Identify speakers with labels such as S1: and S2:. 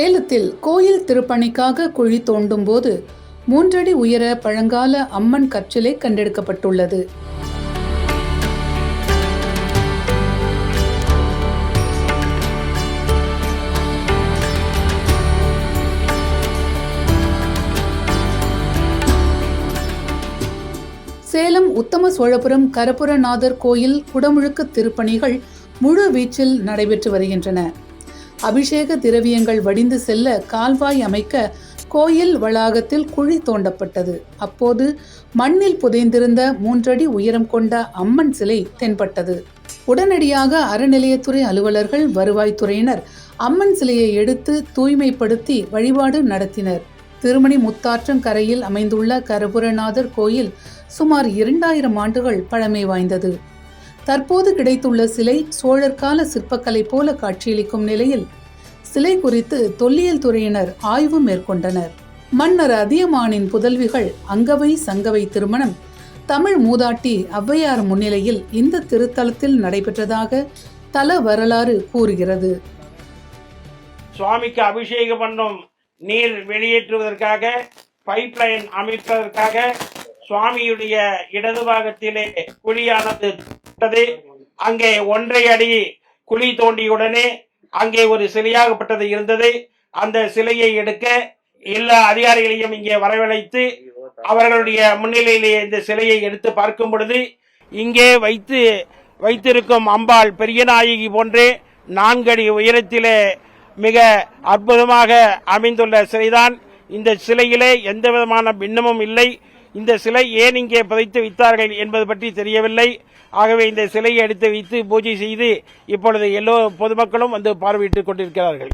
S1: சேலத்தில் கோயில் திருப்பணிக்காக குழி தோண்டும் போது 3 அடி உயர பழங்கால அம்மன் கற்சிலை கண்டெடுக்கப்பட்டுள்ளது. சேலம் உத்தம சோழபுரம் கரபுரநாதர் கோயில் குடமுழுக்கு திருப்பணிகள் முழு வீச்சில் நடைபெற்று வருகின்றன. அபிஷேக திரவியங்கள் வடிந்து செல்ல கால்வாய் அமைக்க கோயில் வளாகத்தில் குழி தோண்டப்பட்டது. அப்போது மண்ணில் புதைந்திருந்த 3 அடி உயரம் கொண்ட அம்மன் சிலை தென்பட்டது. உடனடியாக அறநிலையத்துறை அலுவலர்கள், வருவாய்த்துறையினர் அம்மன் சிலையை எடுத்து தூய்மைப்படுத்தி வழிபாடு நடத்தினர். திருமணி முத்தாற்றங்கரையில் அமைந்துள்ள கரபுரநாதர் கோயில் சுமார் 2000 ஆண்டுகள் பழமை வாய்ந்தது. தற்போது கிடைத்துள்ள சிலை சோழர் கால சிற்பக்கலை போல காட்சியளிக்கும் நிலையில் சிலை குறித்து தொல்லியல் துறையினர் ஆய்வு மேற்கொண்டனர். மன்னர் அதியமானின் புதல்விகள் அங்கவை சங்கவை திருமணம் தமிழ் மூதாட்டி ஔவையார் முன்னிலையில் இந்த திருத்தலத்தில் நடைபெற்றதாக தல வரலாறு கூறுகிறது.
S2: சுவாமிக்கு அபிஷேகம் பண்ணும் நீர் வெளியேற்றுவதற்காக பைப்லைன் அமைப்பதற்காக சுவாமியுடைய இடது பாகத்திலே குழியானது அங்கே 1.5 அடி குழி தோண்டியுடனே அங்கே ஒரு சிலையாகப்பட்டது இருந்தது. அந்த சிலையை எடுக்க எல்லா அதிகாரிகளையும் இங்கே வரவழைத்து அவர்களுடைய முன்னிலையிலே இந்த சிலையை எடுத்து பார்க்கும் பொழுது இங்கே வைத்திருக்கும் அம்பாள் பெரியநாயகி போன்றே 4 அடி உயரத்திலே மிக அற்புதமாக அமைந்துள்ள சிலைதான். இந்த சிலையிலே எந்த விதமான பின்னமும் இல்லை. இந்த சிலை ஏன் இங்கே புதைத்து வைத்தார்கள் என்பது பற்றி தெரியவில்லை. ஆகவே இந்த சிலையை எடுத்து வைத்து பூஜை செய்து இப்பொழுது எல்லோ பொதுமக்களும் வந்து பார்வையிட்டுக் கொண்டிருக்கிறார்கள்.